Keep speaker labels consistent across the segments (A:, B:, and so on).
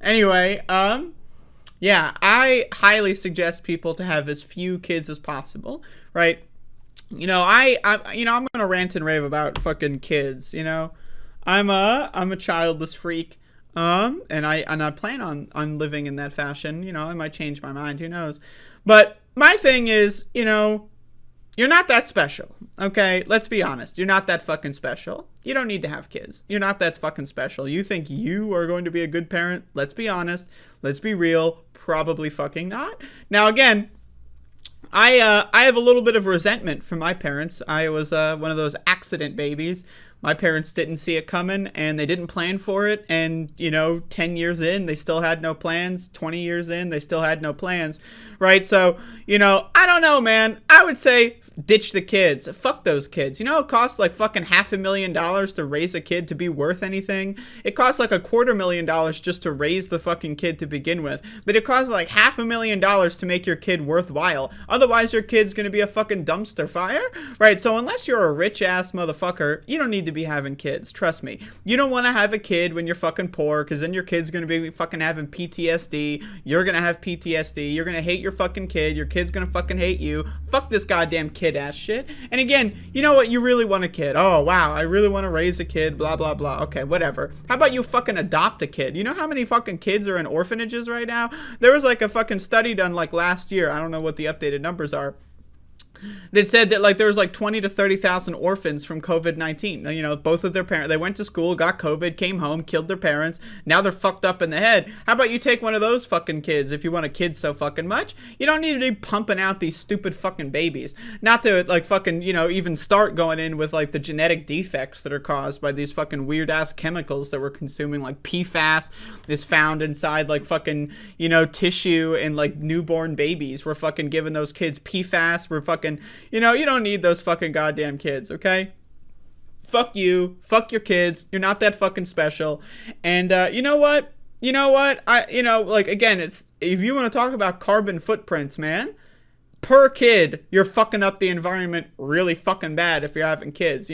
A: Anyway, yeah, I highly suggest people to have as few kids as possible, right? I'm gonna rant and rave about fucking kids. I'm a childless freak, and I plan on living in that fashion. I might change my mind. Who knows? But my thing is, you're not that special. Okay, let's be honest. You're not that fucking special. You don't need to have kids. You're not that fucking special. You think you are going to be a good parent? Let's be honest. Let's be real. Probably fucking not. Now again, I have a little bit of resentment from my parents. I was one of those accident babies. My parents didn't see it coming, and they didn't plan for it. And 10 years in, they still had no plans. 20 years in, they still had no plans, right? So I don't know, man. I would say ditch the kids. Fuck those kids. It costs like fucking $500,000 to raise a kid to be worth anything. It costs like $250,000 just to raise the fucking kid to begin with. But it costs like $500,000 to make your kid worthwhile. Otherwise, your kid's gonna be a fucking dumpster fire, right? So unless you're a rich ass motherfucker, you don't need to be having kids. Trust me. You don't want to have a kid when you're fucking poor, because then your kid's gonna be fucking having PTSD. You're gonna have PTSD. You're gonna hate your fucking kid. Your kid's gonna fucking hate you. Fuck this goddamn kid ass shit. And again, you know what? You really want a kid. Oh wow, I really want to raise a kid. Blah blah blah. Okay, whatever. How about you fucking adopt a kid? You know how many fucking kids are in orphanages right now? There was like a fucking study done like last year. I don't know what the updated numbers are, that said that like there was like 20 to 30,000 orphans from COVID-19. Both of their parents, they went to school, got COVID, came home, killed their parents. Now they're fucked up in the head. How about you take one of those fucking kids if you want a kid so fucking much? You don't need to be pumping out these stupid fucking babies. Not to like fucking, even start going in with like the genetic defects that are caused by these fucking weird ass chemicals that we're consuming. Like PFAS is found inside like fucking, tissue and like newborn babies. We're fucking giving those kids PFAS. We're fucking, you don't need those fucking goddamn kids, okay? Fuck you. Fuck your kids. You're not that fucking special. And you know what? Again, it's, if you want to talk about carbon footprints, man, per kid, you're fucking up the environment really fucking bad if you're having kids.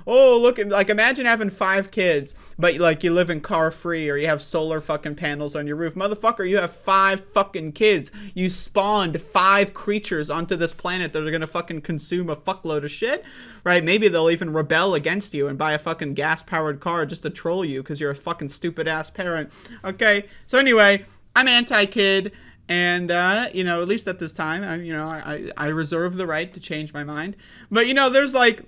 A: Oh, look at, like, imagine having 5 kids, but like you live in car free, or you have solar fucking panels on your roof. Motherfucker, you have 5 fucking kids. You spawned 5 creatures onto this planet that are gonna fucking consume a fuckload of shit, right? Maybe they'll even rebel against you and buy a fucking gas powered car just to troll you because you're a fucking stupid ass parent. Okay, so anyway, I'm anti-kid. And, at least at this time, I reserve the right to change my mind. But, there's like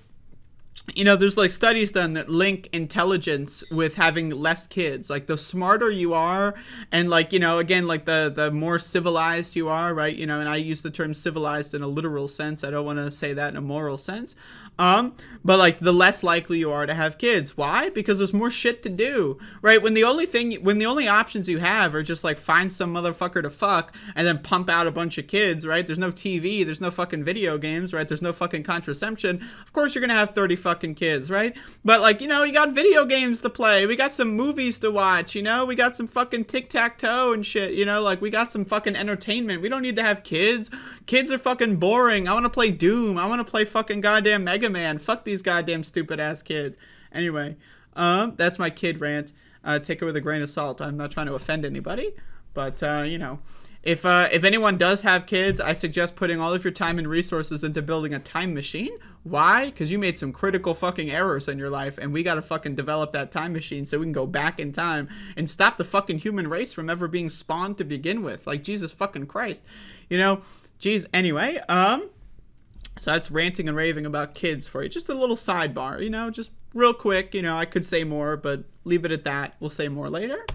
A: studies done that link intelligence with having less kids. Like the smarter you are, and like, again, like the more civilized you are, right? And I use the term civilized in a literal sense. I don't want to say that in a moral sense. But like the less likely you are to have kids. Why? Because there's more shit to do, right? When the only options you have are just like find some motherfucker to fuck and then pump out a bunch of kids, right? There's no TV, there's no fucking video games, right? There's no fucking contraception. Of course you're gonna have 30 fucking kids, right? But like, you got video games to play. We got some movies to watch, we got some fucking tic-tac-toe and shit, like we got some fucking entertainment. We don't need to have kids. Kids are fucking boring. I want to play Doom. I want to play fucking goddamn Mega Man. Fuck these goddamn stupid ass kids. Anyway, that's my kid rant. Take it with a grain of salt. I'm not trying to offend anybody, but if anyone does have kids, I suggest putting all of your time and resources into building a time machine. Why? Because you made some critical fucking errors in your life, and we gotta fucking develop that time machine so we can go back in time and stop the fucking human race from ever being spawned to begin with. Like, Jesus fucking Christ. Jeez. Anyway, so that's ranting and raving about kids for you. Just a little sidebar, just real quick. I could say more, but leave it at that. We'll say more later.